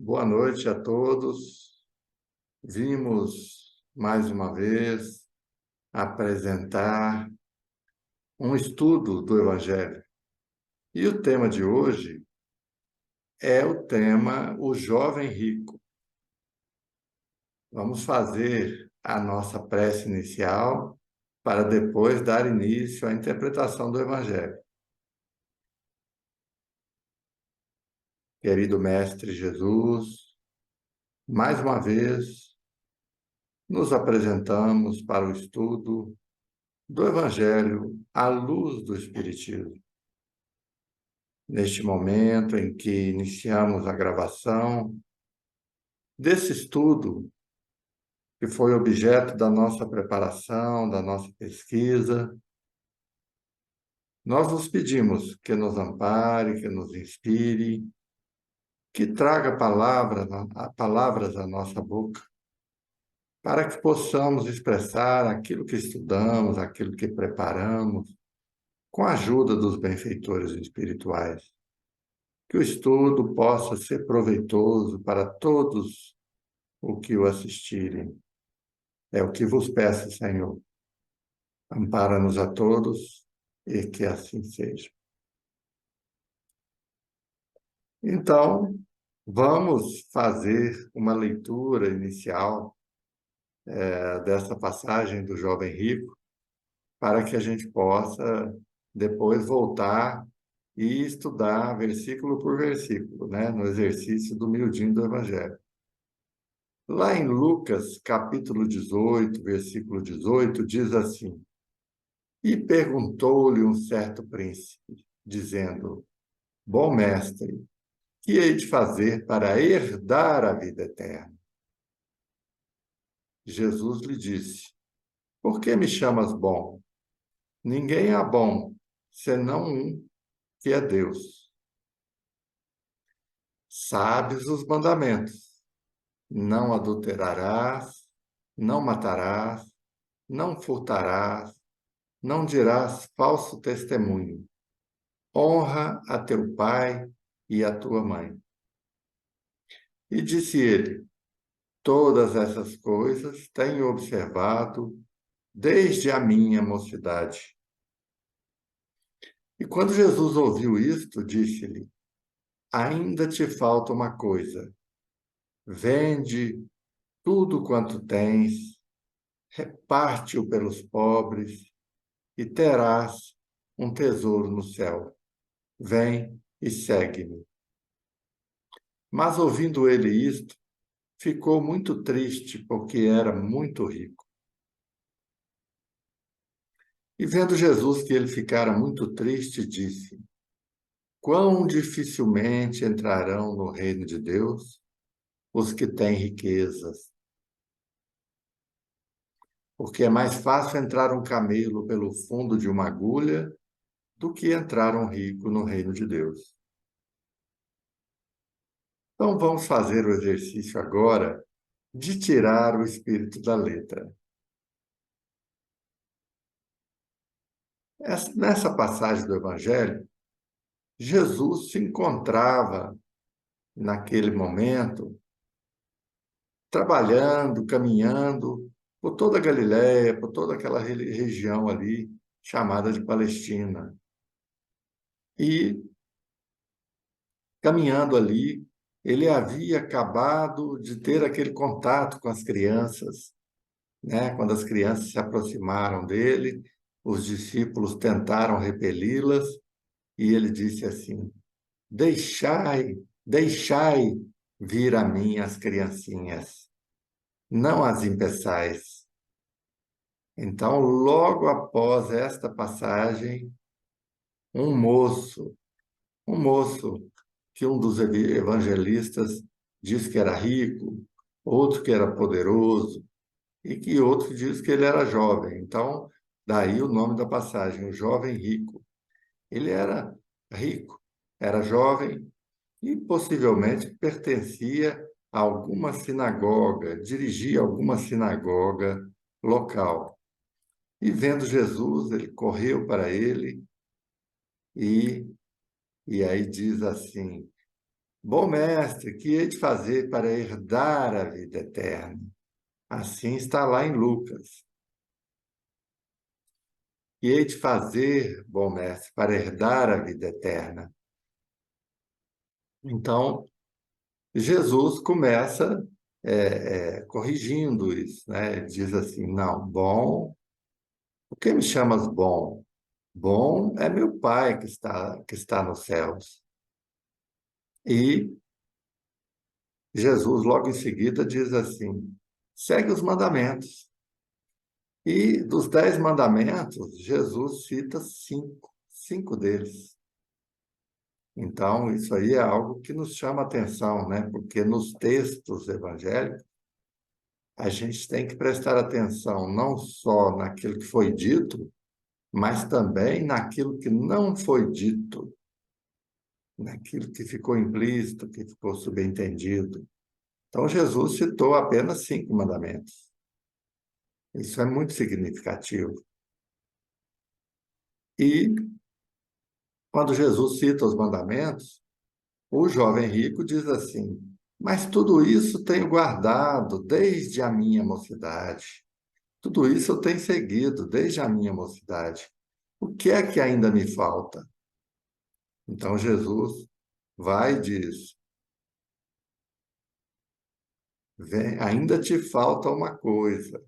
Boa noite a todos. Vimos mais uma vez apresentar um estudo do Evangelho. E o tema de hoje é o tema O Jovem Rico. Vamos fazer a nossa prece inicial para depois dar início à interpretação do Evangelho. Querido Mestre Jesus, mais uma vez nos apresentamos para o estudo do Evangelho à luz do Espiritismo. Neste momento em que iniciamos a gravação desse estudo, que foi objeto da nossa preparação, da nossa pesquisa, nós nos pedimos que nos ampare, que nos inspire, que traga palavras à nossa boca, para que possamos expressar aquilo que estudamos, aquilo que preparamos, com a ajuda dos benfeitores espirituais. Que o estudo possa ser proveitoso para todos o que o assistirem. É o que vos peço, Senhor. Ampara-nos a todos e que assim seja. Então, vamos fazer uma leitura inicial dessa passagem do Jovem Rico, para que a gente possa depois voltar e estudar versículo por versículo, né, no exercício do miudinho do Evangelho. Lá em Lucas, capítulo 18, versículo 18, diz assim: E perguntou-lhe um certo príncipe, dizendo: Bom mestre, que hei de fazer para herdar a vida eterna? Jesus lhe disse: Por que me chamas bom? Ninguém há bom, senão um, que é Deus. Sabes os mandamentos: não adulterarás, não matarás, não furtarás, não dirás falso testemunho. Honra a teu pai e a tua mãe. E disse ele: Todas essas coisas tenho observado desde a minha mocidade. E quando Jesus ouviu isto, disse-lhe: Ainda te falta uma coisa. Vende tudo quanto tens, reparte-o pelos pobres e terás um tesouro no céu. Vem e segue-me. Mas ouvindo ele isto, ficou muito triste, porque era muito rico. E vendo Jesus que ele ficara muito triste, disse: Quão dificilmente entrarão no reino de Deus os que têm riquezas. Porque é mais fácil entrar um camelo pelo fundo de uma agulha do que entrar um rico no reino de Deus. Então vamos fazer o exercício agora de tirar o espírito da letra. Nessa passagem do Evangelho, Jesus se encontrava, naquele momento, trabalhando, caminhando por toda a Galiléia, por toda aquela região ali chamada de Palestina. E, caminhando ali, ele havia acabado de ter aquele contato com as crianças, né? Quando as crianças se aproximaram dele, os discípulos tentaram repeli-las, e ele disse assim: Deixai, deixai vir a mim as criancinhas, não as impeçais. Então, logo após esta passagem, um moço, um moço que um dos evangelistas diz que era rico, outro que era poderoso, e que outro diz que ele era jovem. Então, daí o nome da passagem, o jovem rico. Ele era rico, era jovem e possivelmente pertencia a alguma sinagoga, dirigia alguma sinagoga local. E vendo Jesus, ele correu para ele e aí diz assim: Bom mestre, que hei de fazer para herdar a vida eterna? Assim está lá em Lucas. Que hei de fazer, bom mestre, para herdar a vida eterna? Então, Jesus começa corrigindo isso, né? Ele diz assim, não, bom, por que me chamas bom? Bom é meu Pai que está nos céus. E Jesus, logo em seguida, diz assim, segue os mandamentos. E dos 10 mandamentos, Jesus cita cinco deles. Então, isso aí é algo que nos chama a atenção, né? Porque nos textos evangélicos, a gente tem que prestar atenção não só naquilo que foi dito, mas também naquilo que não foi dito, naquilo que ficou implícito, que ficou subentendido. Então, Jesus citou apenas 5 mandamentos. Isso é muito significativo. E, quando Jesus cita os mandamentos, o jovem rico diz assim: mas tudo isso tenho guardado desde a minha mocidade. Tudo isso eu tenho seguido desde a minha mocidade. O que é que ainda me falta? Então Jesus vai e diz: vem, ainda te falta uma coisa.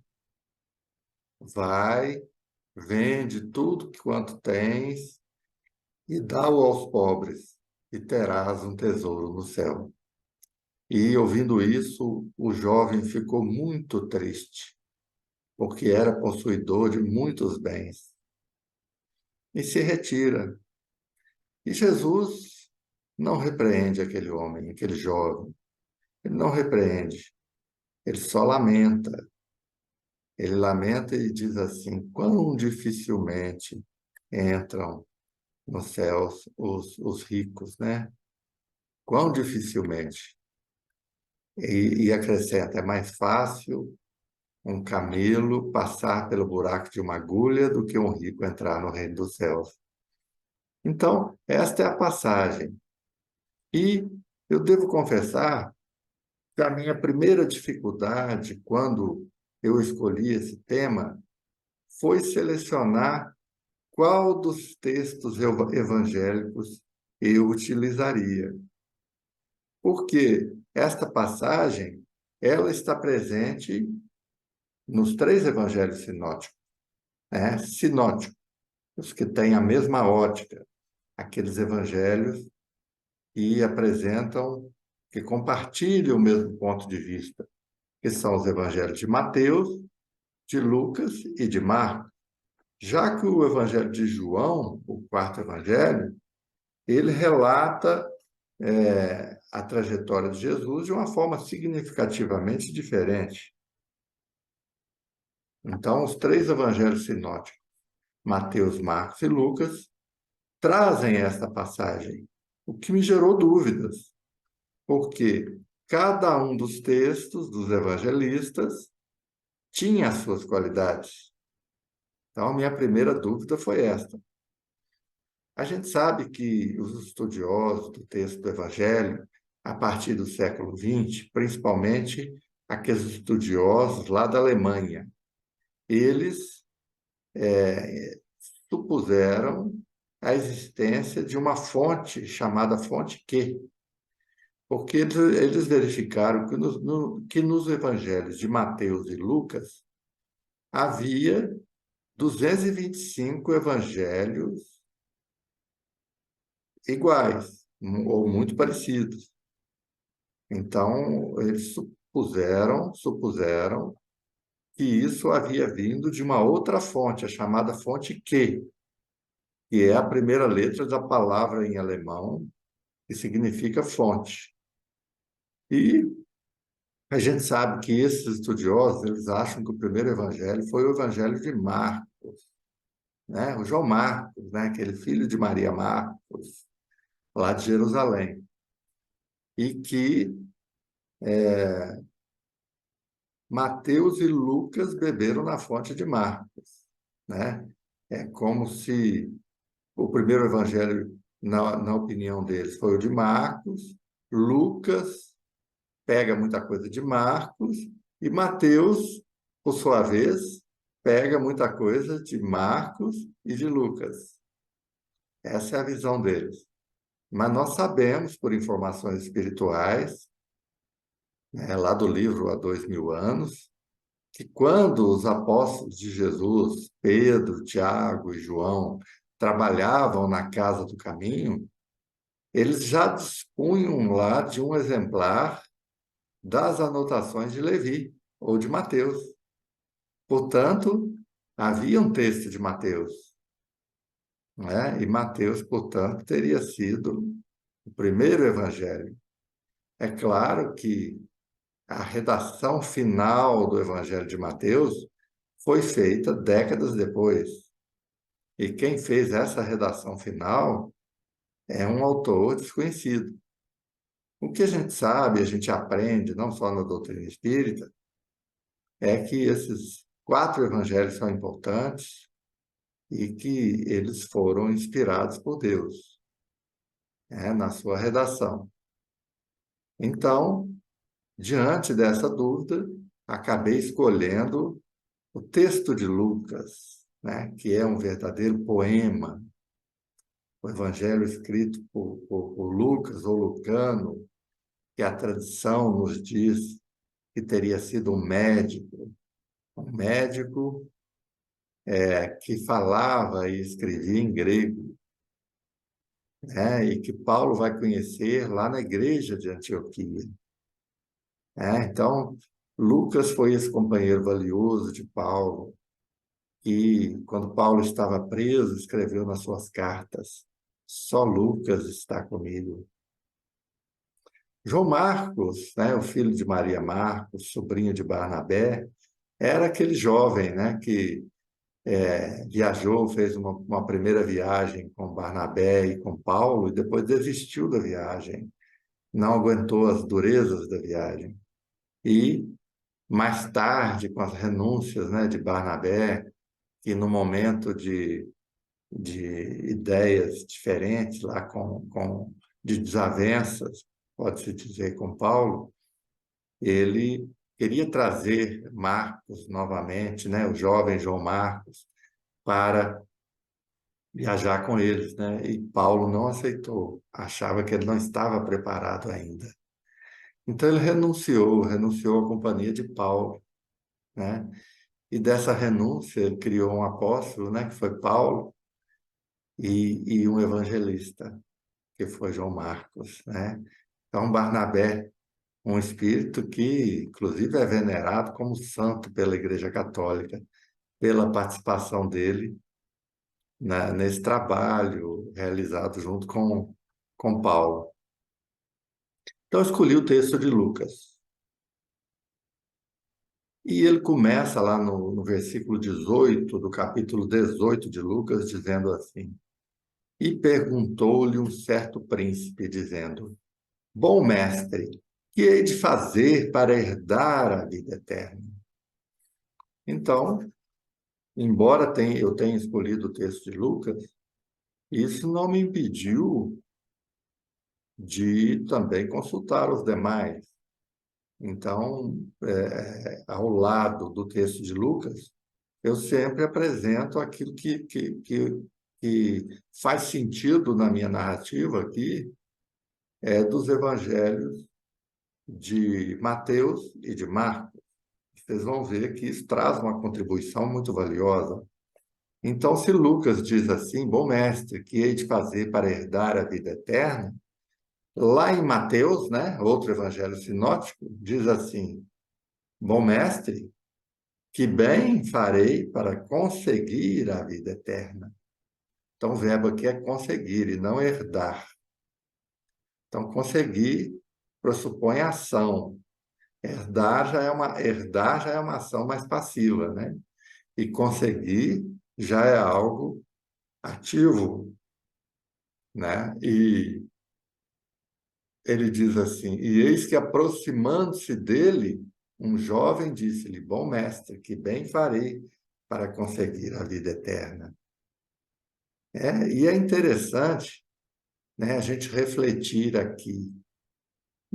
Vai, vende tudo quanto tens e dá-o aos pobres, e terás um tesouro no céu. E ouvindo isso, o jovem ficou muito triste, porque era possuidor de muitos bens, e se retira. E Jesus não repreende aquele homem, aquele jovem. Ele não repreende, ele só lamenta. Ele lamenta e diz assim: quão dificilmente entram nos céus os ricos, né? Quão dificilmente. E acrescenta: é mais fácil um camelo passar pelo buraco de uma agulha do que um rico entrar no reino dos céus. Então, esta é a passagem. E eu devo confessar que a minha primeira dificuldade, quando eu escolhi esse tema, foi selecionar qual dos textos evangélicos eu utilizaria. Porque esta passagem, ela está presente nos 3 evangelhos sinóticos, né? Sinóticos, os que têm a mesma ótica, aqueles evangelhos que apresentam, que compartilham o mesmo ponto de vista, que são os evangelhos de Mateus, de Lucas e de Marcos. Já que o evangelho de João, o quarto evangelho, ele relata a trajetória de Jesus de uma forma significativamente diferente. Então, os 3 evangelhos sinóticos, Mateus, Marcos e Lucas, trazem esta passagem, o que me gerou dúvidas, porque cada um dos textos dos evangelistas tinha as suas qualidades. Então, a minha primeira dúvida foi esta. A gente sabe que os estudiosos do texto do Evangelho, a partir do século XX, principalmente aqueles estudiosos lá da Alemanha, eles supuseram a existência de uma fonte chamada fonte Q, porque eles verificaram que que nos evangelhos de Mateus e Lucas havia 225 evangelhos iguais, ou muito parecidos. Então, eles supuseram que isso havia vindo de uma outra fonte, a chamada fonte Q, que é a primeira letra da palavra em alemão, que significa fonte. E a gente sabe que esses estudiosos, eles acham que o primeiro evangelho foi o evangelho de Marcos, né? O João Marcos, né? Aquele filho de Maria Marcos, lá de Jerusalém. E que Mateus e Lucas beberam na fonte de Marcos, né? É como se o primeiro evangelho, na opinião deles, foi o de Marcos, Lucas pega muita coisa de Marcos e Mateus, por sua vez, pega muita coisa de Marcos e de Lucas. Essa é a visão deles. Mas nós sabemos, por informações espirituais, né, lá do livro Há 2000 anos, que quando os apóstolos de Jesus, Pedro, Tiago e João, trabalhavam na Casa do Caminho, eles já dispunham lá de um exemplar das anotações de Levi ou de Mateus. Portanto, havia um texto de Mateus, né? E Mateus, portanto, teria sido o primeiro evangelho. É claro que a redação final do Evangelho de Mateus foi feita décadas depois. E quem fez essa redação final é um autor desconhecido. O que a gente sabe, a gente aprende, não só na doutrina espírita, é que esses 4 evangelhos são importantes e que eles foram inspirados por Deus, né, na sua redação. Então, diante dessa dúvida, acabei escolhendo o texto de Lucas, né, que é um verdadeiro poema, o evangelho escrito por Lucas ou Lucano, que a tradição nos diz que teria sido um médico que falava e escrevia em grego, né, e que Paulo vai conhecer lá na igreja de Antioquia. Então, Lucas foi esse companheiro valioso de Paulo, e quando Paulo estava preso, escreveu nas suas cartas: só Lucas está comigo. João Marcos, né, o filho de Maria Marcos, sobrinho de Barnabé, era aquele jovem, né, que viajou, fez uma primeira viagem com Barnabé e com Paulo, e depois desistiu da viagem, não aguentou as durezas da viagem. E, mais tarde, com as renúncias, né, de Barnabé, que no momento de ideias diferentes, lá de desavenças, pode-se dizer, com Paulo, ele queria trazer Marcos novamente, né, o jovem João Marcos, para viajar com eles, né? E Paulo não aceitou, achava que ele não estava preparado ainda. Então ele renunciou à companhia de Paulo, né? E dessa renúncia ele criou um apóstolo, né, que foi Paulo, e um evangelista, que foi João Marcos, né? Então Barnabé, um espírito que, inclusive, é venerado como santo pela Igreja Católica, pela participação dele nesse trabalho realizado junto com Paulo. Então, eu escolhi o texto de Lucas. E ele começa lá no versículo 18 do capítulo 18 de Lucas, dizendo assim: E perguntou-lhe um certo príncipe, dizendo: Bom mestre, que hei de fazer para herdar a vida eterna? Então, embora eu tenha escolhido o texto de Lucas, isso não me impediu de também consultar os demais. Então, ao lado do texto de Lucas, eu sempre apresento aquilo que faz sentido na minha narrativa aqui, dos evangelhos de Mateus e de Marcos. Vocês vão ver que isso traz uma contribuição muito valiosa. Então, se Lucas diz assim: Bom mestre, que hei de fazer para herdar a vida eterna? Lá em Mateus, né, outro evangelho sinótico, diz assim: Bom mestre, que bem farei para conseguir a vida eterna? Então, o verbo aqui é conseguir e não herdar. Então, conseguir pressupõe ação. Herdar já é uma ação mais passiva, né? E conseguir já é algo ativo, né? E ele diz assim: E eis que aproximando-se dele, um jovem disse-lhe: Bom mestre, que bem farei para conseguir a vida eterna. E é interessante, né, a gente refletir aqui.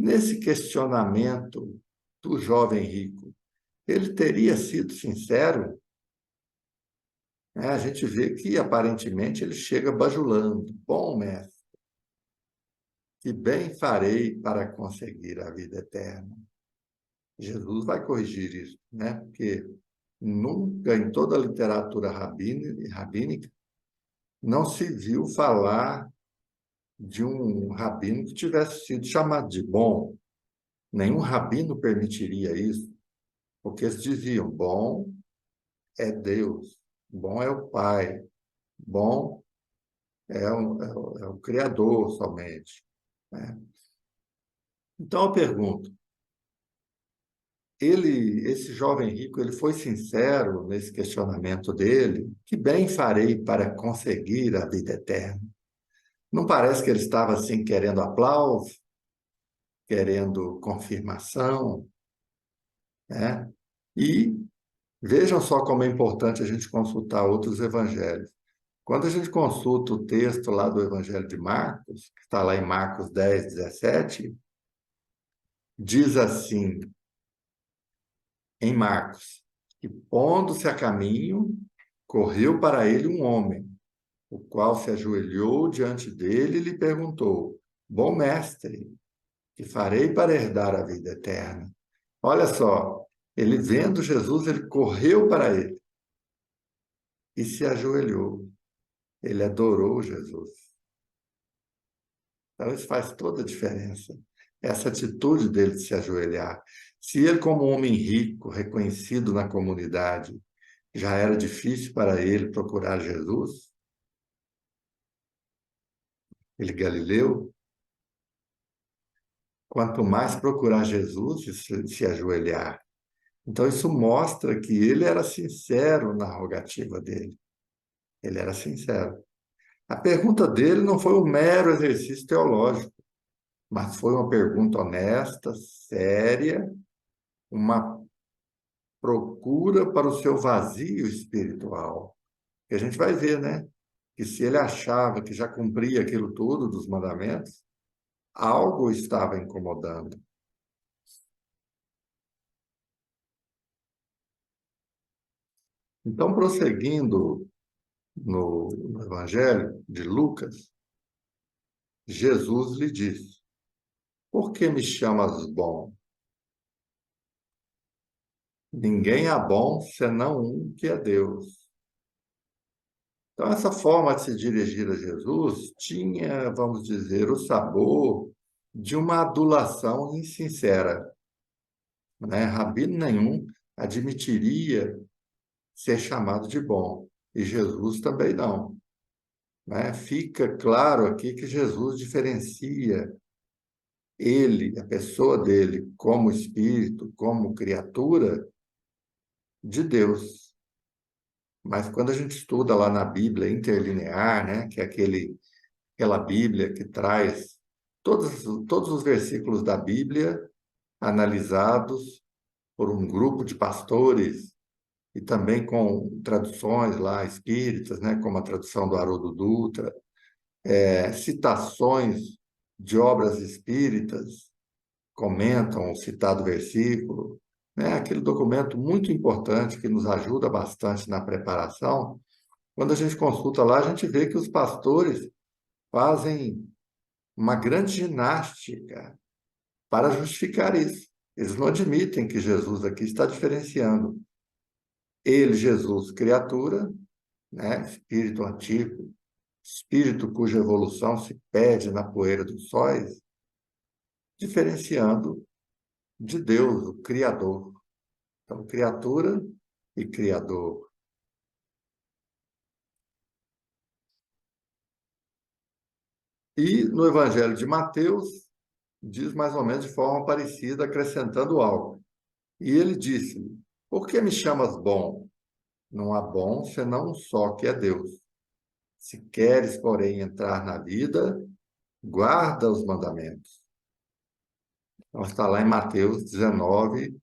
Nesse questionamento do jovem rico, ele teria sido sincero? A gente vê que, aparentemente, ele chega bajulando. Bom, mestre, que bem farei para conseguir a vida eterna? Jesus vai corrigir isso, né? Porque nunca, em toda a literatura rabínica, não se viu falar de um rabino que tivesse sido chamado de bom. Nenhum rabino permitiria isso, porque eles diziam: bom é Deus, bom é o Pai, bom é o Criador somente, né? Então eu pergunto, esse jovem rico, ele foi sincero nesse questionamento dele? Que bem farei para conseguir a vida eterna? Não parece que ele estava assim querendo aplauso, querendo confirmação, né? E vejam só como é importante a gente consultar outros evangelhos. Quando a gente consulta o texto lá do Evangelho de Marcos, que está lá em Marcos 10, 17, diz assim, em Marcos, que pondo-se a caminho, correu para ele um homem, o qual se ajoelhou diante dele e lhe perguntou: Bom mestre, que farei para herdar a vida eterna? Olha só, ele vendo Jesus, ele correu para ele e se ajoelhou. Ele adorou Jesus. Então, isso faz toda a diferença. Essa atitude dele de se ajoelhar. Se ele, como um homem rico, reconhecido na comunidade, já era difícil para ele procurar Jesus, ele galileu, quanto mais procurar Jesus e se ajoelhar. Então, isso mostra que ele era sincero na rogativa dele. Ele era sincero. A pergunta dele não foi um mero exercício teológico, mas foi uma pergunta honesta, séria, uma procura para o seu vazio espiritual. E a gente vai ver, né? Que se ele achava que já cumpria aquilo tudo dos mandamentos, algo o estava incomodando. Então, prosseguindo no Evangelho de Lucas, Jesus lhe disse: Por que me chamas bom? Ninguém é bom senão um que é Deus. Então, essa forma de se dirigir a Jesus tinha, vamos dizer, o sabor de uma adulação insincera, né? Rabino nenhum admitiria ser chamado de bom, e Jesus também não, né? Fica claro aqui que Jesus diferencia ele, a pessoa dele, como espírito, como criatura, de Deus. Mas quando a gente estuda lá na Bíblia interlinear, né, que é aquela Bíblia que traz todos os versículos da Bíblia analisados por um grupo de pastores e também com traduções lá espíritas, né, como a tradução do Haroldo Dutra, citações de obras espíritas comentam o citado versículo, né, aquele documento muito importante que nos ajuda bastante na preparação. Quando a gente consulta lá, a gente vê que os pastores fazem uma grande ginástica para justificar isso. Eles não admitem que Jesus aqui está diferenciando ele, Jesus, criatura, né? Espírito antigo, espírito cuja evolução se perde na poeira dos sóis, diferenciando de Deus, o Criador. Então, criatura e Criador. E no Evangelho de Mateus, diz mais ou menos de forma parecida, acrescentando algo. E ele disse-lhe: Por que me chamas bom? Não há bom senão um só, que é Deus. Se queres, porém, entrar na vida, guarda os mandamentos. Então, está lá em Mateus 19.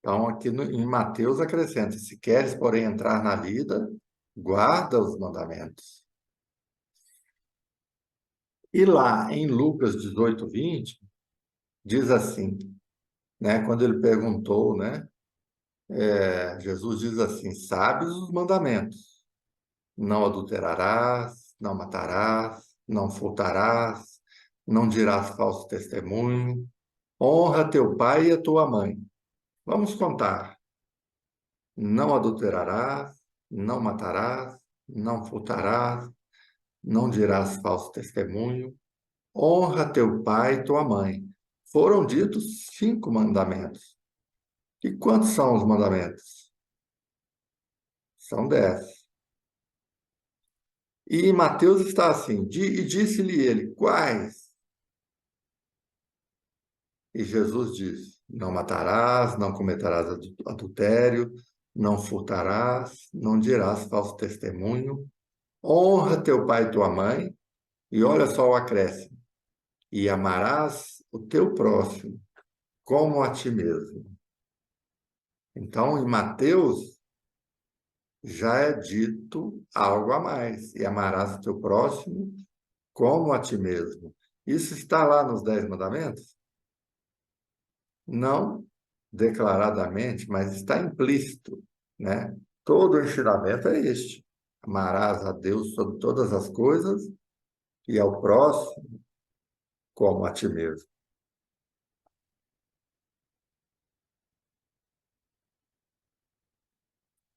Então, aqui em Mateus acrescenta: se queres, porém, entrar na vida, guarda os mandamentos. E lá em Lucas 18:20, diz assim, né? Quando ele perguntou, né? Jesus diz assim: sabes os mandamentos: não adulterarás, não matarás, não furtarás, não dirás falso testemunho, honra teu pai e a tua mãe. Vamos contar: não adulterarás, não matarás, não furtarás, não dirás falso testemunho, honra teu pai e tua mãe. Foram ditos 5 mandamentos. E quantos são os mandamentos? São 10. E em Mateus está assim: e disse-lhe ele, quais? E Jesus disse: não matarás, não cometerás adultério, não furtarás, não dirás falso testemunho, honra teu pai e tua mãe, e olha só o acréscimo, e amarás o teu próximo como a ti mesmo. Então, em Mateus, já é dito algo a mais, e amarás o teu próximo como a ti mesmo. Isso está lá nos 10 mandamentos? Não declaradamente, mas está implícito, né? Todo o ensinamento é este: amarás a Deus sobre todas as coisas e ao próximo como a ti mesmo.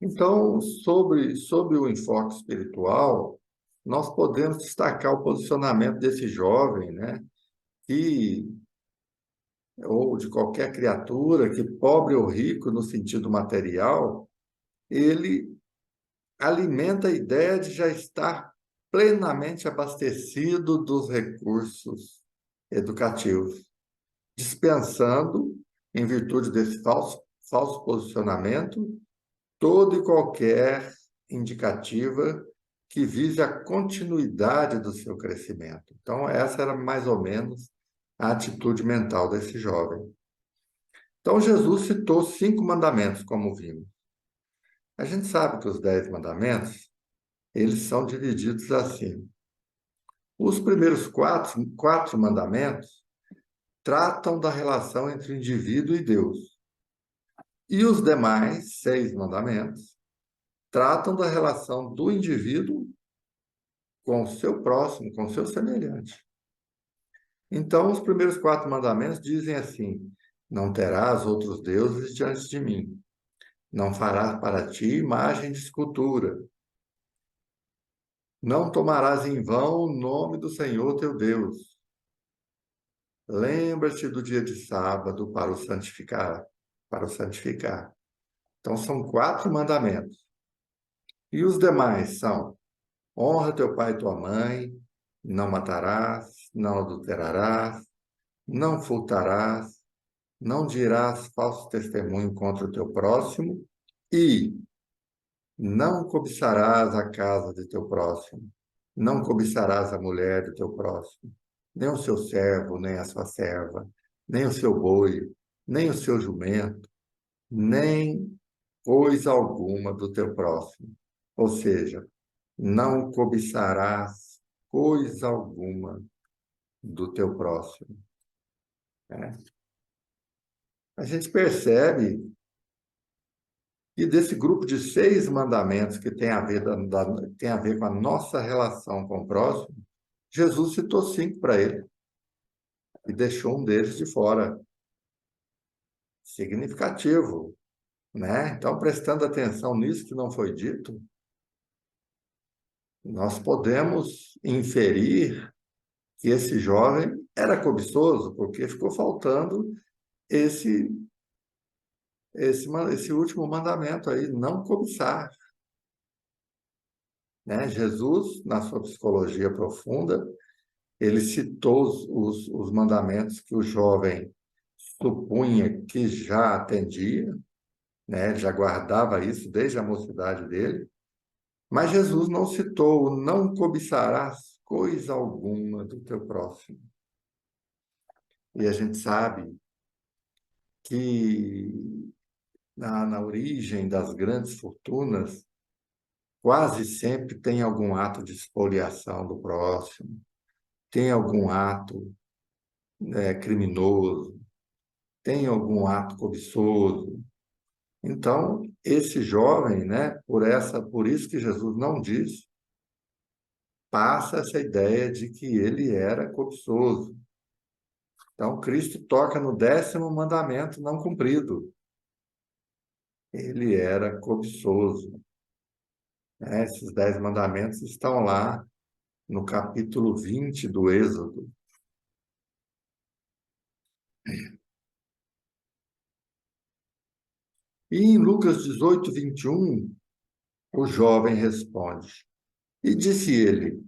Então, sobre o enfoque espiritual, nós podemos destacar o posicionamento desse jovem, né? Que, ou de qualquer criatura, que pobre ou rico no sentido material, ele alimenta a ideia de já estar plenamente abastecido dos recursos educativos, dispensando, em virtude desse falso posicionamento, toda e qualquer indicativa que vise a continuidade do seu crescimento. Então, essa era mais ou menos a atitude mental desse jovem. Então, Jesus citou 5 mandamentos, como vimos. A gente sabe que os 10 mandamentos, eles são divididos assim. Os primeiros quatro mandamentos tratam da relação entre o indivíduo e Deus. E os demais 6 mandamentos tratam da relação do indivíduo com o seu próximo, com o seu semelhante. Então, os primeiros 4 mandamentos dizem assim: não terás outros deuses diante de mim. Não farás para ti imagem de escultura. Não tomarás em vão o nome do Senhor teu Deus. Lembra-te do dia de sábado para o santificar, para o santificar. Então são 4 mandamentos. E os demais são: honra teu pai e tua mãe, não matarás, não adulterarás, não furtarás, não dirás falso testemunho contra o teu próximo e não cobiçarás a casa de teu próximo, não cobiçarás a mulher do teu próximo, nem o seu servo, nem a sua serva, nem o seu boi, nem o seu jumento, nem coisa alguma do teu próximo. Ou seja, não cobiçarás coisa alguma do teu próximo, né? A gente percebe que desse grupo de 6 mandamentos que tem a ver, tem a ver com a nossa relação com o próximo, Jesus citou 5 para ele e deixou um deles de fora. Significativo, né? Então, prestando atenção nisso que não foi dito, nós podemos inferir que esse jovem era cobiçoso, porque ficou faltando esse, esse último mandamento aí: não cobiçar, né? Jesus, na sua psicologia profunda, ele citou os mandamentos que o jovem supunha que já atendia, né? Ele já guardava isso desde a mocidade dele. Mas Jesus não citou: não cobiçarás coisa alguma do teu próximo. E a gente sabe que na origem das grandes fortunas, quase sempre tem algum ato de espoliação do próximo, tem algum ato criminoso, tem algum ato cobiçoso. Então, esse jovem, né, por isso que Jesus não diz, passa essa ideia de que ele era cobiçoso. Então, Cristo toca no 10º mandamento não cumprido. Ele era cobiçoso, né? Esses 10 mandamentos estão lá no capítulo 20 do Êxodo. E em Lucas 18, 21, o jovem responde: E disse ele: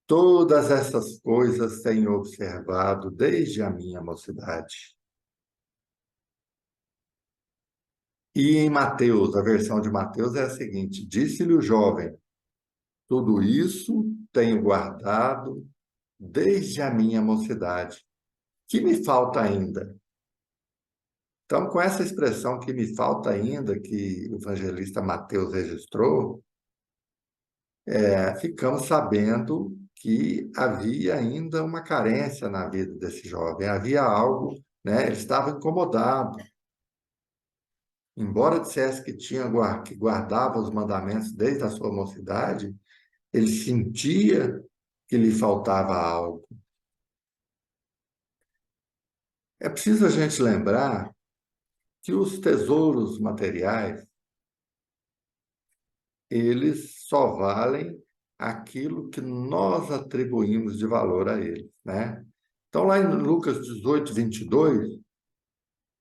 Todas essas coisas tenho observado desde a minha mocidade. E em Mateus, a versão de Mateus é a seguinte: Disse-lhe o jovem: Tudo isso tenho guardado desde a minha mocidade. Que me falta ainda? Então, com essa expressão que me falta ainda, que o evangelista Mateus registrou, ficamos sabendo que havia ainda uma carência na vida desse jovem, havia algo, né? Ele estava incomodado. Embora dissesse que que guardava os mandamentos desde a sua mocidade, ele sentia que lhe faltava algo. É preciso a gente lembrar que os tesouros materiais, eles só valem aquilo que nós atribuímos de valor a eles, né? Então, lá em Lucas 18, 22,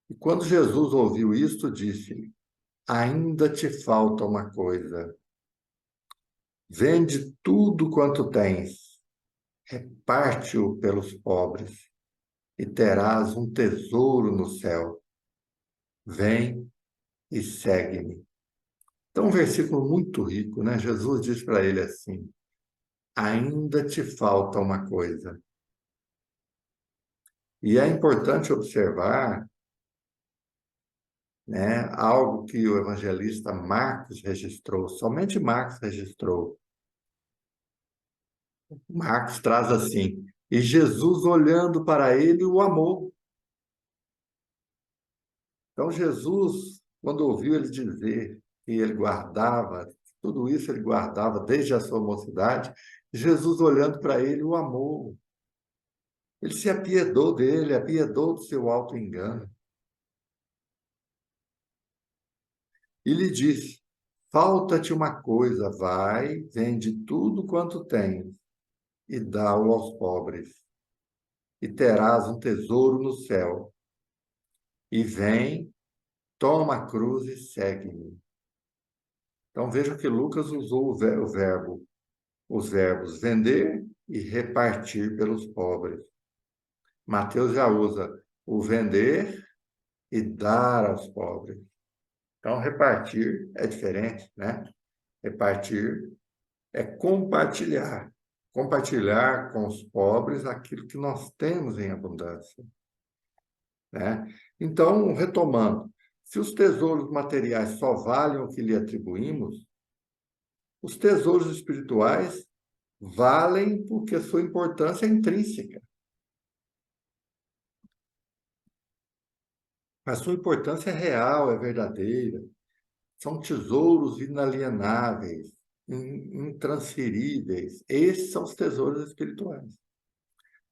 e quando Jesus ouviu isto, disse-lhe: Ainda te falta uma coisa. Vende tudo quanto tens, reparte-o pelos pobres, e terás um tesouro no céu. Vem e segue-me. Então, um versículo muito rico, né? Jesus diz para ele assim: Ainda te falta uma coisa. E é importante observar, né, algo que o evangelista Marcos registrou, somente Marcos registrou. Marcos traz assim: E Jesus, olhando para ele, o amou. Então, Jesus, quando ouviu ele dizer que ele guardava, tudo isso ele guardava desde a sua mocidade, Jesus, olhando para ele, o amou. Ele se apiedou dele, apiedou do seu auto-engano. E lhe disse: Falta-te uma coisa, vai, vende tudo quanto tens e dá-o aos pobres, e terás um tesouro no céu. E vem, toma a cruz e segue-me. Então veja que Lucas usou os verbos vender e repartir pelos pobres. Mateus já usa o vender e dar aos pobres. Então, repartir é diferente, né? Repartir é compartilhar. Compartilhar com os pobres aquilo que nós temos em abundância, né? Então, retomando, se os tesouros materiais só valem o que lhe atribuímos, os tesouros espirituais valem porque sua importância é intrínseca. A sua importância é real, é verdadeira. São tesouros inalienáveis, intransferíveis. Esses são os tesouros espirituais.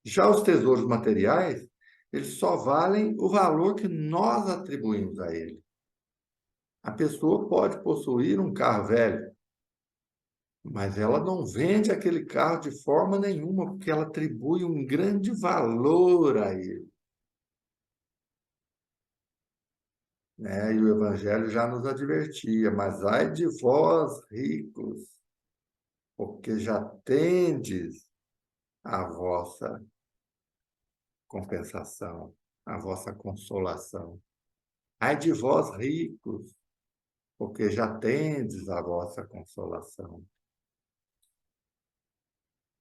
Já os tesouros materiais, eles só valem o valor que nós atribuímos a ele. A pessoa pode possuir um carro velho, mas ela não vende aquele carro de forma nenhuma, porque ela atribui um grande valor a ele, né? E o Evangelho já nos advertia, mas ai de vós, ricos, porque já tendes a vossa compensação, a vossa consolação. Ai de vós, ricos, porque já tendes a vossa consolação.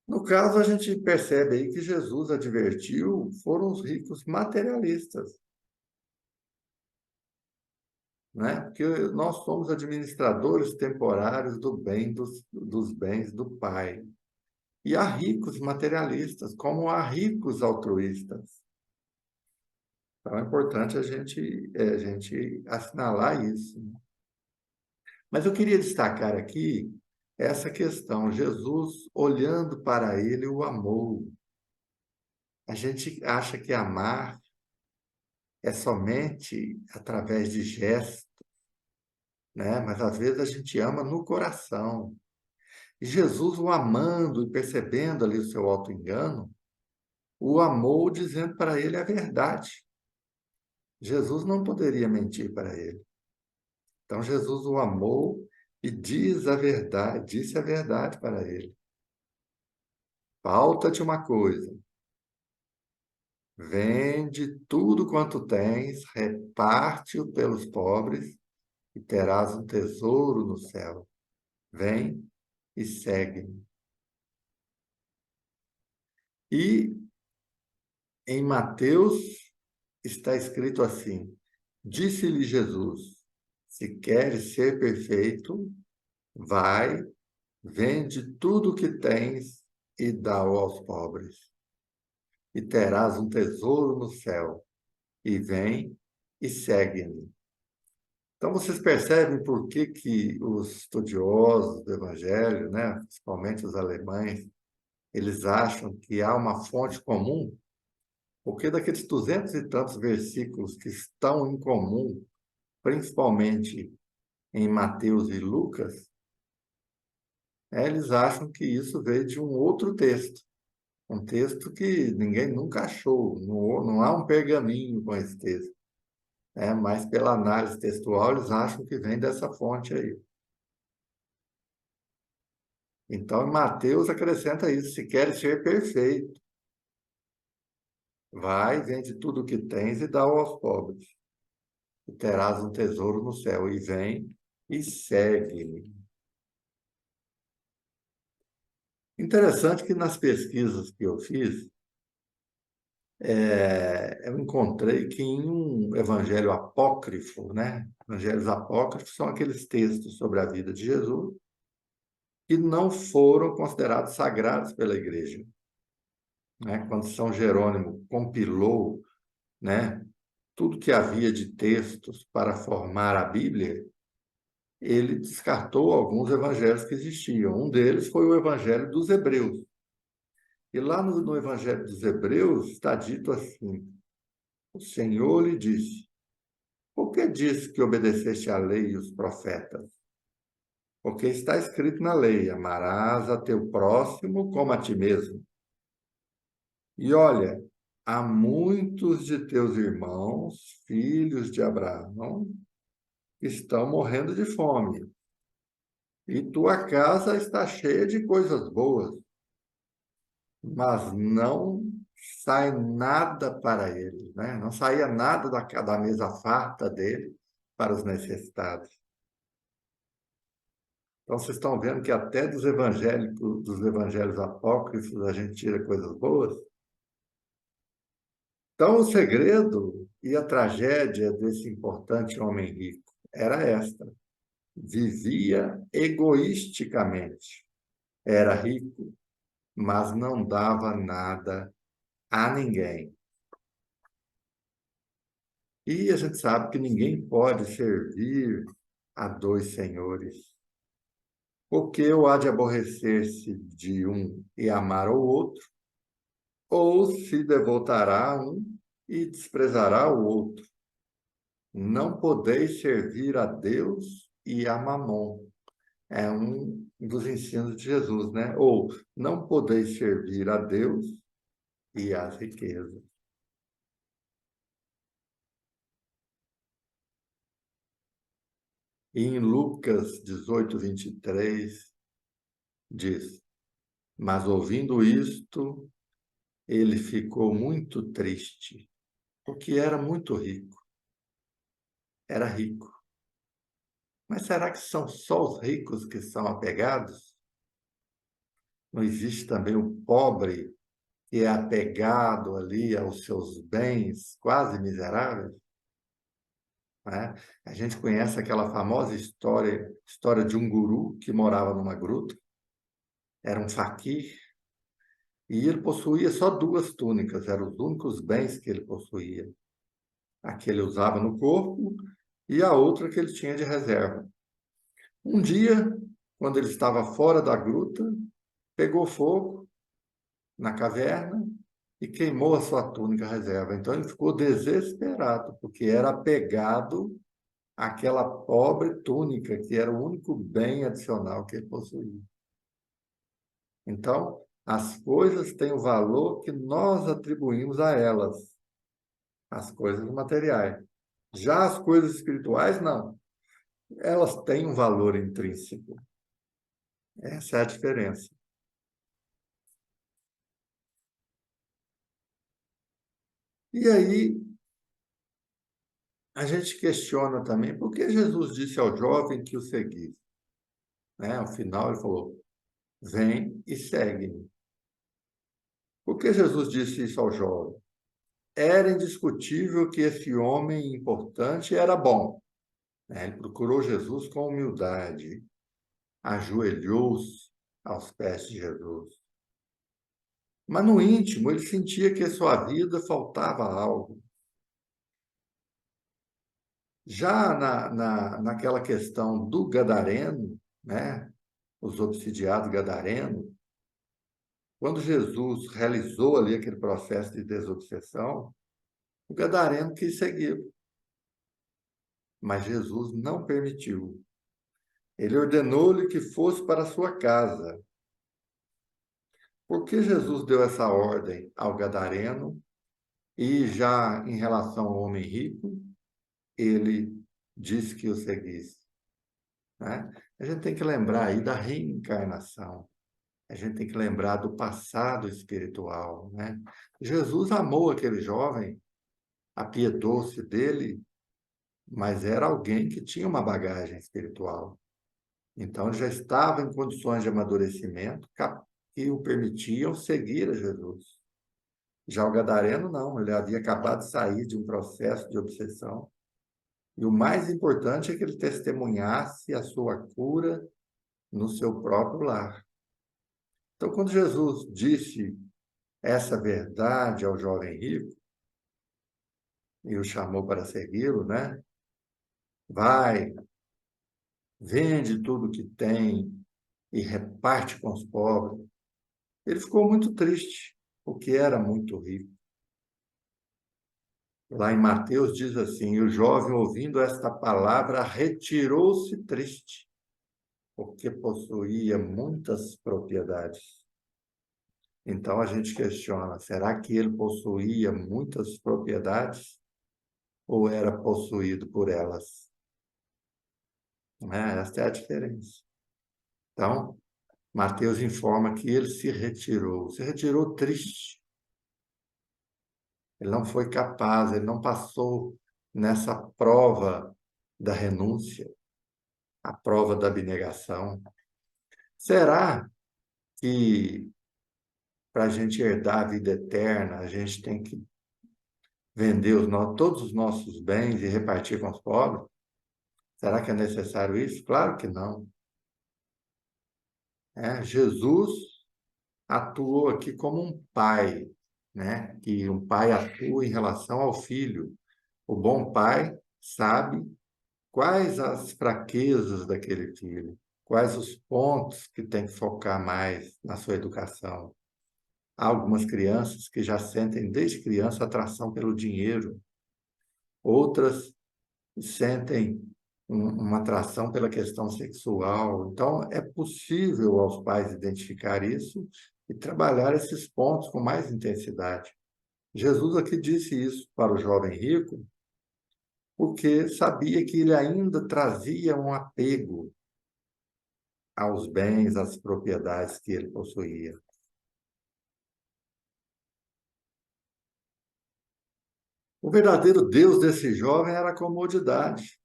No caso, a gente percebe aí que Jesus advertiu foram os ricos materialistas, né? Porque nós somos administradores temporários do bem dos bens do Pai. E há ricos materialistas, como há ricos altruístas. Então é importante a gente assinalar isso. Mas eu queria destacar aqui essa questão. Jesus, olhando para ele, o amou. A gente acha que amar é somente através de gestos, né? Mas às vezes a gente ama no coração. E Jesus, o amando e percebendo ali o seu auto-engano, o amou dizendo para ele a verdade. Jesus não poderia mentir para ele. Então Jesus o amou e diz a verdade, disse a verdade para ele. Falta-te uma coisa. Vende tudo quanto tens, reparte-o pelos pobres e terás um tesouro no céu. Vem e segue-me. E em Mateus está escrito assim: Disse-lhe Jesus: Se queres ser perfeito, vai, vende tudo o que tens e dá-o aos pobres, e terás um tesouro no céu. E vem e segue-me. Então, vocês percebem por que que os estudiosos do Evangelho, né, principalmente os alemães, eles acham que há uma fonte comum? Porque daqueles 200 e tantos versículos que estão em comum, principalmente em Mateus e Lucas, eles acham que isso veio de um outro texto, um texto que ninguém nunca achou, não há um pergaminho com esse texto, né? Mas pela análise textual eles acham que vem dessa fonte aí. Então, em Mateus acrescenta isso: se queres ser perfeito, vai, vende tudo o que tens e dá aos pobres, e terás um tesouro no céu. E vem e segue-me. Interessante que nas pesquisas que eu fiz, eu encontrei que em um evangelho apócrifo, né? Evangelhos apócrifos são aqueles textos sobre a vida de Jesus que não foram considerados sagrados pela igreja, né? Quando São Jerônimo compilou, né, tudo que havia de textos para formar a Bíblia, ele descartou alguns evangelhos que existiam. Um deles foi o Evangelho dos Hebreus. E lá no Evangelho dos Hebreus está dito assim: o Senhor lhe disse: Por que disse que obedeceste à lei e os profetas? Porque está escrito na lei: amarás a teu próximo como a ti mesmo. E olha, há muitos de teus irmãos, filhos de Abraão, que estão morrendo de fome, e tua casa está cheia de coisas boas, mas não sai nada para eles, né? Não saía nada da mesa farta dele para os necessitados. Então, vocês estão vendo que até dos evangélicos, dos evangelhos apócrifos, a gente tira coisas boas? Então, o segredo e a tragédia desse importante homem rico era esta: vivia egoisticamente. Era rico, mas não dava nada a ninguém. E a gente sabe que ninguém pode servir a dois senhores, porque ou há de aborrecer-se de um e amar o outro, ou se devotará a um e desprezará o outro. Não podeis servir a Deus e a Mamon. É um dos ensinos de Jesus, né? Ou não podeis servir a Deus e às riquezas. E em Lucas 18:23 diz: Mas ouvindo isto, ele ficou muito triste, porque era muito rico. Era rico. Mas será que são só os ricos que são apegados? Não existe também o pobre que é apegado ali aos seus bens, quase miseráveis? Né? A gente conhece aquela famosa história de um guru que morava numa gruta, era um faquir, E ele possuía só duas túnicas, eram os únicos bens que ele possuía. A que ele usava no corpo e a outra que ele tinha de reserva. Um dia, quando ele estava fora da gruta, pegou fogo na caverna e queimou a sua túnica reserva. Então ele ficou desesperado, porque era apegado àquela pobre túnica, que era o único bem adicional que ele possuía. Então, as coisas têm o valor que nós atribuímos a elas, as coisas materiais. Já as coisas espirituais, não. Elas têm um valor intrínseco. Essa é a diferença. E aí, a gente questiona também por que Jesus disse ao jovem que o seguisse. Né? Ao final, ele falou: vem e segue-me. Por que Jesus disse isso ao jovem? Era indiscutível que esse homem importante era bom. Né? Ele procurou Jesus com humildade, ajoelhou-se aos pés de Jesus. Mas no íntimo, ele sentia que a sua vida faltava algo. Já naquela questão do gadareno, né? Os obsidiados gadarenos, quando Jesus realizou ali aquele processo de desobsessão, o gadareno quis seguir, mas Jesus não permitiu. Ele ordenou-lhe que fosse para a sua casa. Por que Jesus deu essa ordem ao gadareno e já em relação ao homem rico, ele disse que o seguisse? Né? A gente tem que lembrar aí da reencarnação. A gente tem que lembrar do passado espiritual, né? Jesus amou aquele jovem, apiedou-se dele, mas era alguém que tinha uma bagagem espiritual. Então, ele já estava em condições de amadurecimento que o permitiam seguir a Jesus. Já o gadareno, não, ele havia acabado de sair de um processo de obsessão. E o mais importante é que ele testemunhasse a sua cura no seu próprio lar. Então, quando Jesus disse essa verdade ao jovem rico e o chamou para segui-lo, né? Vai, vende tudo que tem e reparte com os pobres. Ele ficou muito triste, porque era muito rico. Lá em Mateus diz assim: e o jovem, ouvindo esta palavra, retirou-se triste, porque possuía muitas propriedades. Então a gente questiona: será que ele possuía muitas propriedades ou era possuído por elas? Né? Essa é a diferença. Então, Mateus informa que ele se retirou triste. Ele não foi capaz, ele não passou nessa prova da renúncia, a prova da abnegação. Será que para a gente herdar a vida eterna, a gente tem que vender todos os nossos bens e repartir com os pobres? Será que é necessário isso? Claro que não. Jesus atuou aqui como um pai, né? Que um pai atua em relação ao filho. O bom pai sabe quais as fraquezas daquele filho, quais os pontos que tem que focar mais na sua educação. Há algumas crianças que já sentem desde criança atração pelo dinheiro, outras sentem uma atração pela questão sexual. Então, é possível aos pais identificar isso e trabalhar esses pontos com mais intensidade. Jesus aqui disse isso para o jovem rico, porque sabia que ele ainda trazia um apego aos bens, às propriedades que ele possuía. O verdadeiro Deus desse jovem era a comodidade.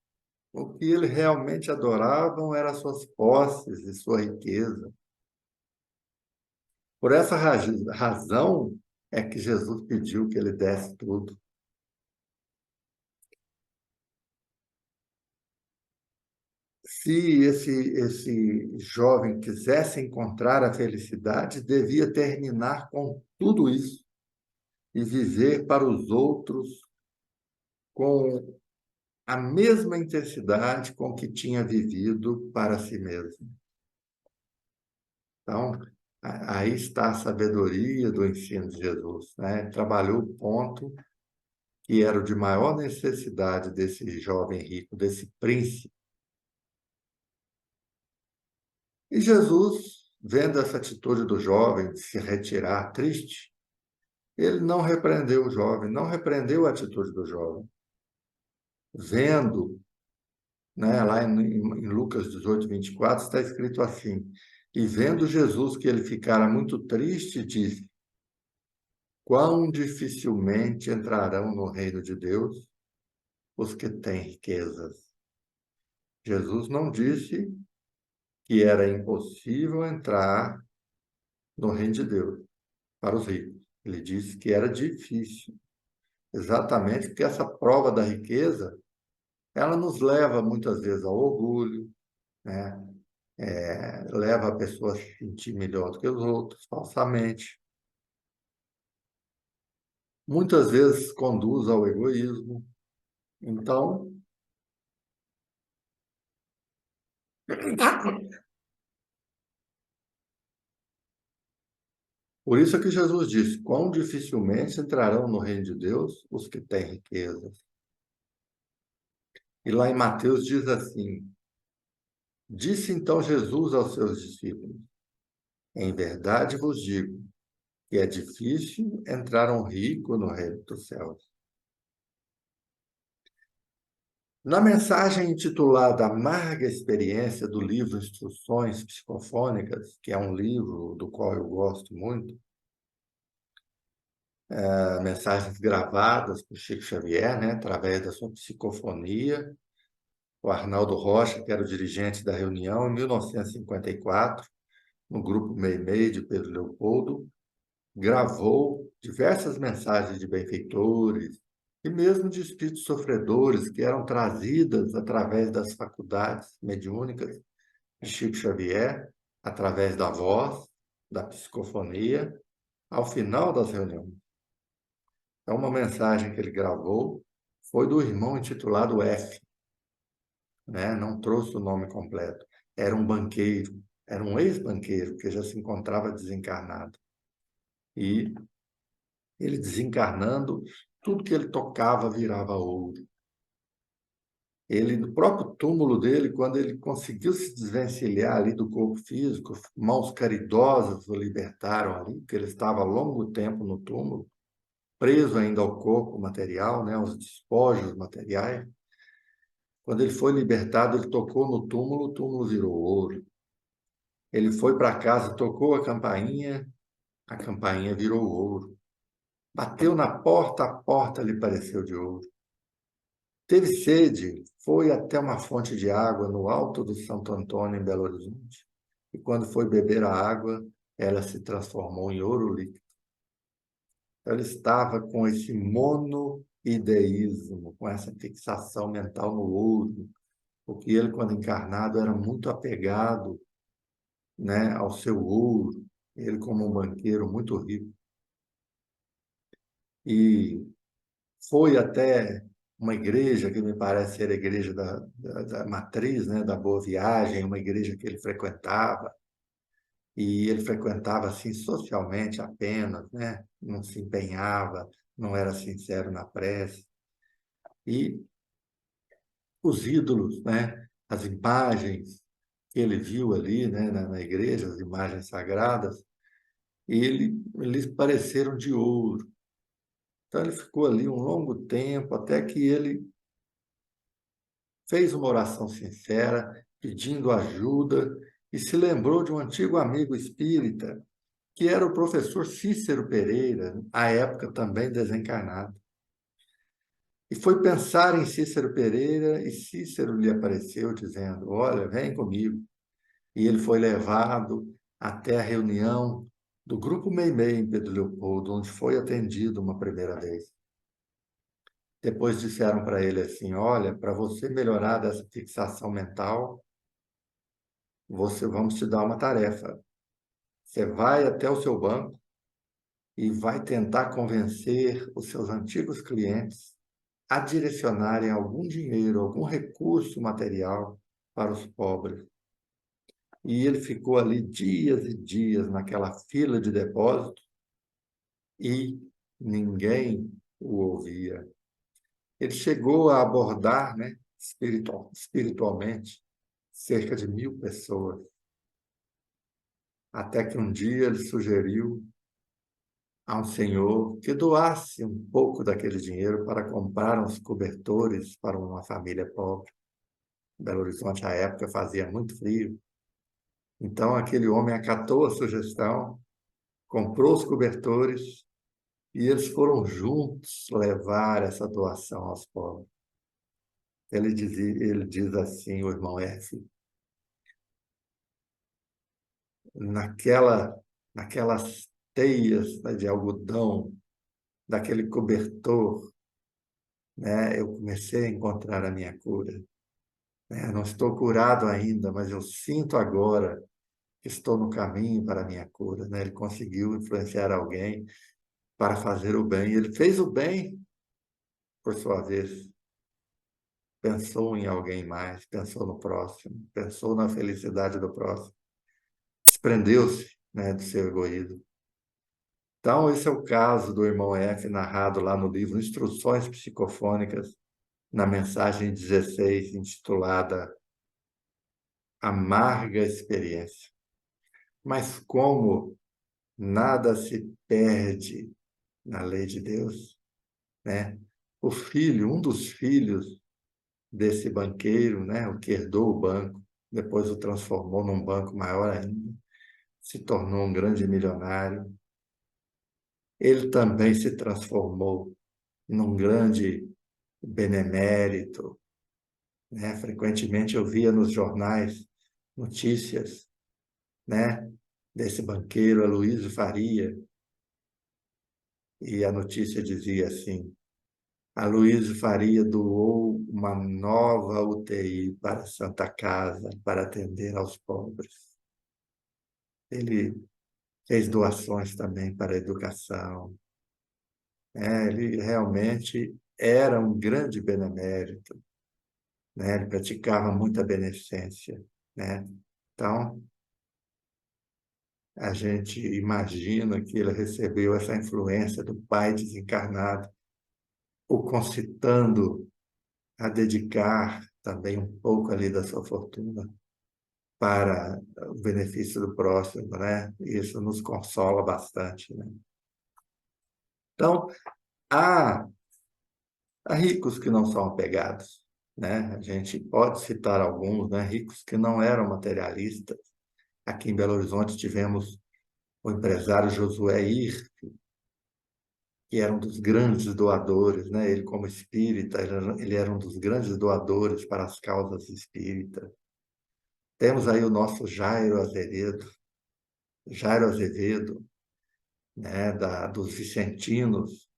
O que ele realmente adorava eram suas posses e sua riqueza. Por essa razão é que Jesus pediu que ele desse tudo. Se esse jovem quisesse encontrar a felicidade, devia terminar com tudo isso e viver para os outros com a mesma intensidade com que tinha vivido para si mesmo. Então, aí está a sabedoria do ensino de Jesus, né? Trabalhou o ponto que era o de maior necessidade desse jovem rico, desse príncipe. E Jesus, vendo essa atitude do jovem de se retirar triste, ele não repreendeu o jovem, não repreendeu a atitude do jovem. Vendo, né, lá em Lucas 18, 24, está escrito assim: e vendo Jesus que ele ficara muito triste, disse: quão dificilmente entrarão no reino de Deus os que têm riquezas. Jesus não disse que era impossível entrar no reino de Deus para os ricos. Ele disse que era difícil, exatamente porque essa prova da riqueza, ela nos leva muitas vezes ao orgulho, né? Leva a pessoa a se sentir melhor do que os outros, falsamente. Muitas vezes conduz ao egoísmo. Então, por isso é que Jesus disse: quão dificilmente entrarão no reino de Deus os que têm riquezas. E lá em Mateus diz assim: disse então Jesus aos seus discípulos: em verdade vos digo que é difícil entrar um rico no reino dos céus. Na mensagem intitulada Amarga Experiência do livro Instruções Psicofônicas, que é um livro do qual eu gosto muito, mensagens gravadas por Chico Xavier, né, através da sua psicofonia, o Arnaldo Rocha, que era o dirigente da reunião, em 1954, no grupo Meimei de Pedro Leopoldo, gravou diversas mensagens de benfeitores e mesmo de espíritos sofredores que eram trazidas através das faculdades mediúnicas de Chico Xavier, através da voz, da psicofonia, ao final das reuniões. Então, uma mensagem que ele gravou foi do irmão intitulado F, né? Não trouxe o nome completo. Era um banqueiro, era um ex-banqueiro que já se encontrava desencarnado. E ele desencarnando, tudo que ele tocava virava ouro. Ele, no próprio túmulo dele, quando ele conseguiu se desvencilhar ali do corpo físico, mãos caridosas o libertaram ali, porque ele estava há longo tempo no túmulo, preso ainda ao corpo material, né, aos despojos materiais. Quando ele foi libertado, ele tocou no túmulo, o túmulo virou ouro. Ele foi para casa, tocou a campainha virou ouro. Bateu na porta, a porta lhe pareceu de ouro. Teve sede, foi até uma fonte de água no alto do Santo Antônio, em Belo Horizonte. E quando foi beber a água, ela se transformou em ouro líquido. Ele estava com esse monoideísmo, com essa fixação mental no ouro, porque ele, quando encarnado, era muito apegado, né, ao seu ouro, ele como um banqueiro muito rico. E foi até uma igreja que me parece ser a igreja da matriz, né, da Boa Viagem, uma igreja que ele frequentava, e ele frequentava assim socialmente apenas, né, não se empenhava, não era sincero na prece. E os ídolos, né, as imagens que ele viu ali, né, na igreja, as imagens sagradas, eles pareceram de ouro. Então ele ficou ali um longo tempo até que ele fez uma oração sincera, pedindo ajuda, e se lembrou de um antigo amigo espírita, que era o professor Cícero Pereira, à época também desencarnado. E foi pensar em Cícero Pereira, e Cícero lhe apareceu dizendo: olha, vem comigo. E ele foi levado até a reunião do Grupo Meimei em Pedro Leopoldo, onde foi atendido uma primeira vez. Depois disseram para ele assim: olha, para você melhorar dessa fixação mental, vamos te dar uma tarefa. Você vai até o seu banco e vai tentar convencer os seus antigos clientes a direcionarem algum dinheiro, algum recurso material para os pobres. E ele ficou ali dias e dias naquela fila de depósito e ninguém o ouvia. Ele chegou a abordar, né, espiritualmente, cerca de 1.000 pessoas, até que um dia ele sugeriu a um senhor que doasse um pouco daquele dinheiro para comprar uns cobertores para uma família pobre. Belo Horizonte, à época, fazia muito frio. Então, aquele homem acatou a sugestão, comprou os cobertores e eles foram juntos levar essa doação aos pobres. Ele diz assim, o irmão F, naquela, naquelas teias, né, de algodão, daquele cobertor, né, eu comecei a encontrar a minha cura. Né? Não estou curado ainda, mas eu sinto agora que estou no caminho para a minha cura. Né? Ele conseguiu influenciar alguém para fazer o bem. Ele fez o bem, por sua vez, pensou em alguém mais, pensou no próximo, pensou na felicidade do próximo, desprendeu-se, né, do seu egoísmo. Então, esse é o caso do irmão F, narrado lá no livro Instruções Psicofônicas, na mensagem 16, intitulada Amarga Experiência. Mas como nada se perde na lei de Deus, né? O filho, um dos filhos desse banqueiro, né, o que herdou o banco, depois o transformou num banco maior ainda, se tornou um grande milionário. Ele também se transformou num grande benemérito, né? Frequentemente eu via nos jornais notícias, né, desse banqueiro Aloysio Faria, e a notícia dizia assim: Aloysio Faria doou uma nova UTI para a Santa Casa para atender aos pobres. Ele fez doações também para a educação. Ele realmente era um grande benemérito, né? Ele praticava muita beneficência, né? Então, a gente imagina que ele recebeu essa influência do pai desencarnado, o concitando a dedicar também um pouco ali da sua fortuna para o benefício do próximo, né? Isso nos consola bastante, né? Então, há, há ricos que não são apegados, né? A gente pode citar alguns, né? Ricos que não eram materialistas. Aqui em Belo Horizonte tivemos o empresário Josué Ir, que era um dos grandes doadores, né? Ele como espírita, ele era um dos grandes doadores para as causas espíritas. Temos aí o nosso Jairo Azevedo, né? Dos Vicentinos,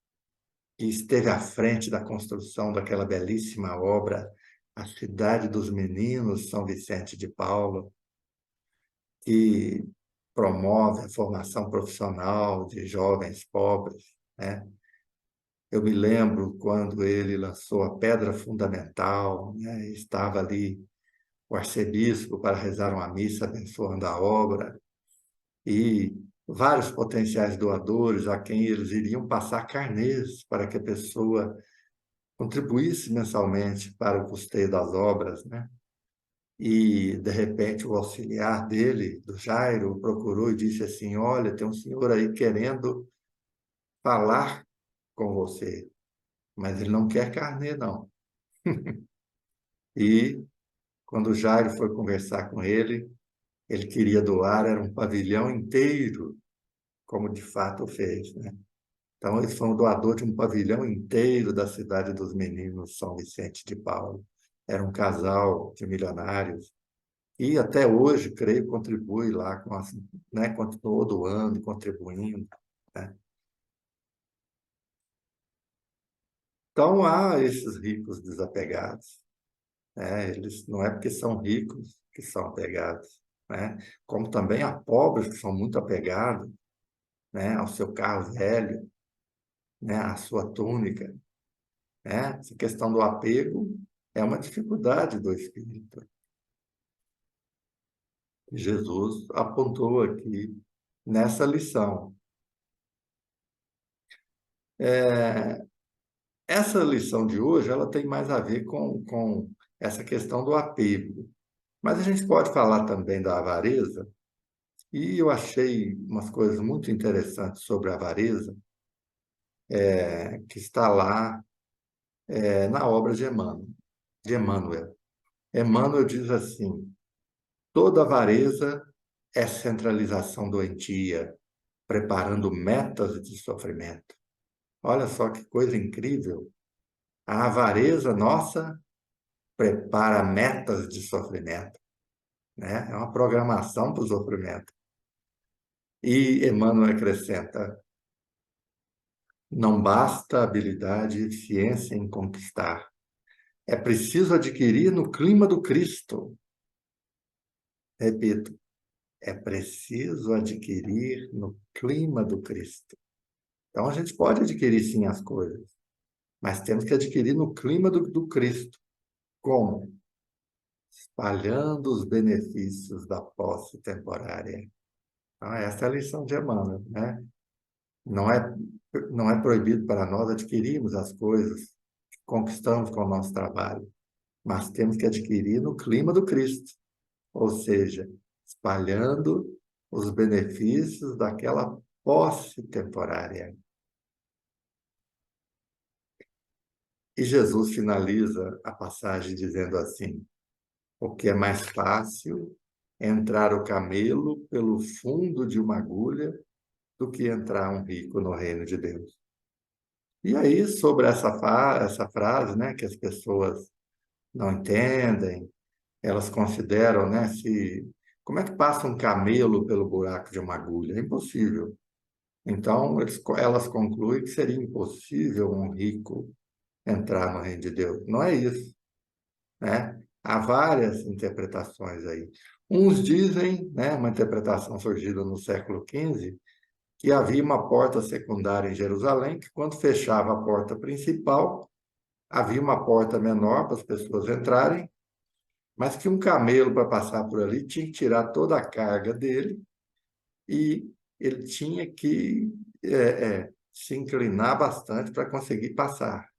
que esteve à frente da construção daquela belíssima obra, A Cidade dos Meninos, São Vicente de Paulo, que promove a formação profissional de jovens pobres, né? Eu me lembro quando ele lançou a Pedra Fundamental, né? Estava ali o arcebispo para rezar uma missa abençoando a obra e vários potenciais doadores a quem eles iriam passar carnês para que a pessoa contribuísse mensalmente para o custeio das obras, né? E, de repente, o auxiliar dele, do Jairo, o procurou e disse assim: Olha, tem um senhor aí querendo falar com você, mas ele não quer carnê, não. E, quando o Jairo foi conversar com ele queria doar, era um pavilhão inteiro, como de fato fez, né? Então, ele foi um doador de um pavilhão inteiro da cidade dos meninos, São Vicente de Paulo. Era um casal de milionários. E até hoje, creio, contribui lá, né, continuou doando, contribuindo. Né? Então, há esses ricos desapegados. Né? Eles não é porque são ricos que são apegados. né? Como também há pobres que são muito apegados, né, ao seu carro velho, né, à sua túnica, né? Essa questão do apego é uma dificuldade do espírito. Jesus apontou aqui nessa lição. Essa lição de hoje, ela tem mais a ver com essa questão do apego. Mas a gente pode falar também da avareza, e eu achei umas coisas muito interessantes sobre a avareza, que está lá, na obra de Emmanuel. De Emmanuel. Emmanuel diz assim: toda avareza é centralização doentia, preparando metas de sofrimento. Olha só que coisa incrível. A avareza nossa prepara metas de sofrimento, né? É uma programação para o sofrimento. E Emmanuel acrescenta: não basta habilidade e eficiência em conquistar. É preciso adquirir no clima do Cristo. Repito, é preciso adquirir no clima do Cristo. Então, a gente pode adquirir sim as coisas, mas temos que adquirir no clima do Cristo. Como? Espalhando os benefícios da posse temporária. Então, essa é a lição de Emmanuel, né? Não é, não é proibido para nós adquirirmos as coisas que conquistamos com o nosso trabalho, mas temos que adquirir no clima do Cristo, ou seja, espalhando os benefícios daquela posse temporária. E Jesus finaliza a passagem dizendo assim: o que é mais fácil é entrar o camelo pelo fundo de uma agulha do que entrar um rico no reino de Deus. E aí, sobre essa frase, né, que as pessoas não entendem, elas consideram, né, como é que passa um camelo pelo buraco de uma agulha? É impossível. Então, elas concluem que seria impossível um rico entrar no reino de Deus. Não é isso, né? Há várias interpretações aí. Uns dizem, né, uma interpretação surgida no século XV, que havia uma porta secundária em Jerusalém, que quando fechava a porta principal, havia uma porta menor para as pessoas entrarem, mas que um camelo, para passar por ali, tinha que tirar toda a carga dele e ele tinha que se inclinar bastante para conseguir passar.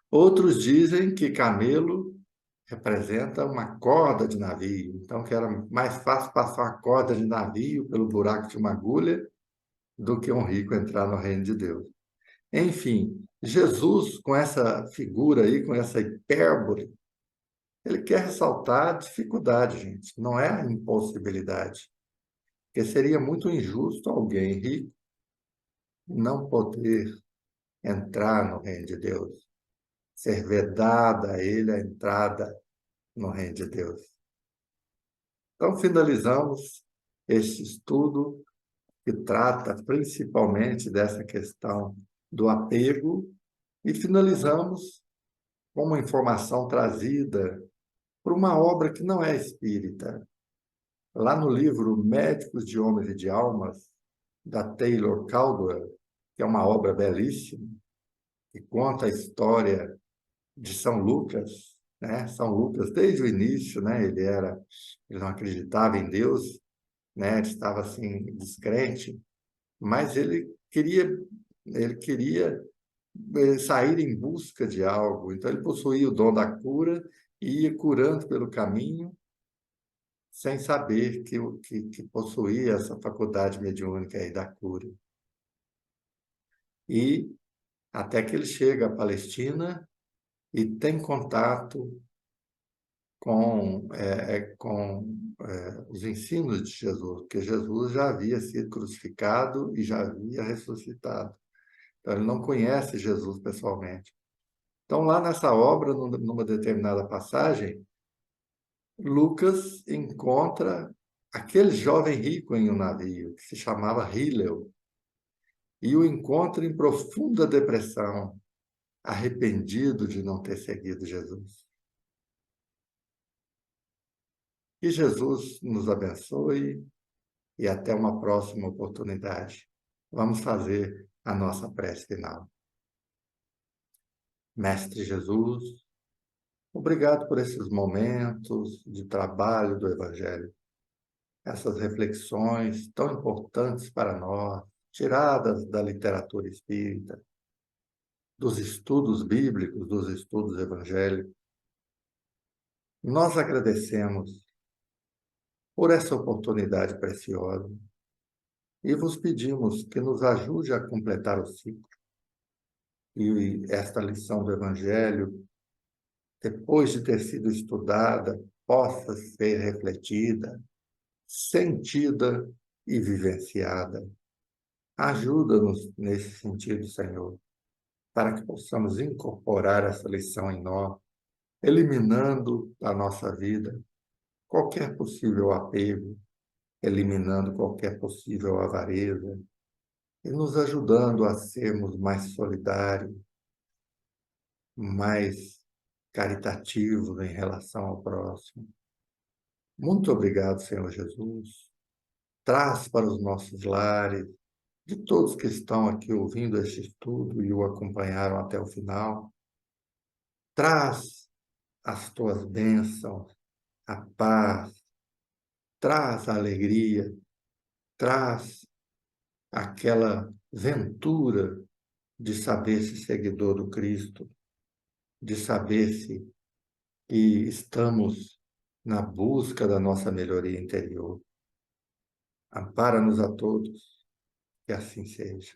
Outros dizem que camelo representa uma corda de navio, então que era mais fácil passar uma corda de navio pelo buraco de uma agulha do que um rico entrar no reino de Deus. Enfim, Jesus, com essa figura aí, com essa hipérbole, ele quer ressaltar a dificuldade, gente, não é a impossibilidade. Porque seria muito injusto alguém rico não poder entrar no reino de Deus, ser vedada a ele a entrada no reino de Deus. Então, finalizamos este estudo que trata principalmente dessa questão do apego e finalizamos com uma informação trazida por uma obra que não é espírita. Lá no livro Médicos de Homens e de Almas, da Taylor Caldwell, que é uma obra belíssima, que conta a história de São Lucas, né? São Lucas, desde o início, né? Ele não acreditava em Deus, né? Ele estava assim descrente, mas ele queria sair em busca de algo. Então ele possuía o dom da cura e ia curando pelo caminho, sem saber que possuía essa faculdade mediúnica aí da cura. E até que ele chega à Palestina e tem contato com os ensinos de Jesus, porque Jesus já havia sido crucificado e já havia ressuscitado. Então, ele não conhece Jesus pessoalmente. Então, lá nessa obra, numa determinada passagem, Lucas encontra aquele jovem rico em um navio, que se chamava Hillel, e o encontra em profunda depressão, arrependido de não ter seguido Jesus. Que Jesus nos abençoe e até uma próxima oportunidade. Vamos fazer a nossa prece final. Mestre Jesus, obrigado por esses momentos de trabalho do Evangelho, essas reflexões tão importantes para nós, tiradas da literatura espírita, dos estudos bíblicos, dos estudos evangélicos. Nós agradecemos por essa oportunidade preciosa e vos pedimos que nos ajude a completar o ciclo. E esta lição do Evangelho, depois de ter sido estudada, possa ser refletida, sentida e vivenciada. Ajuda-nos nesse sentido, Senhor, para que possamos incorporar essa lição em nós, eliminando da nossa vida qualquer possível apego, eliminando qualquer possível avareza e nos ajudando a sermos mais solidários, mais caritativos em relação ao próximo. Muito obrigado, Senhor Jesus. Traz para os nossos lares, de todos que estão aqui ouvindo este estudo e o acompanharam até o final, traz as tuas bênçãos, a paz, traz a alegria, traz aquela ventura de saber-se seguidor do Cristo, de saber-se que estamos na busca da nossa melhoria interior. Ampara-nos a todos, que assim seja.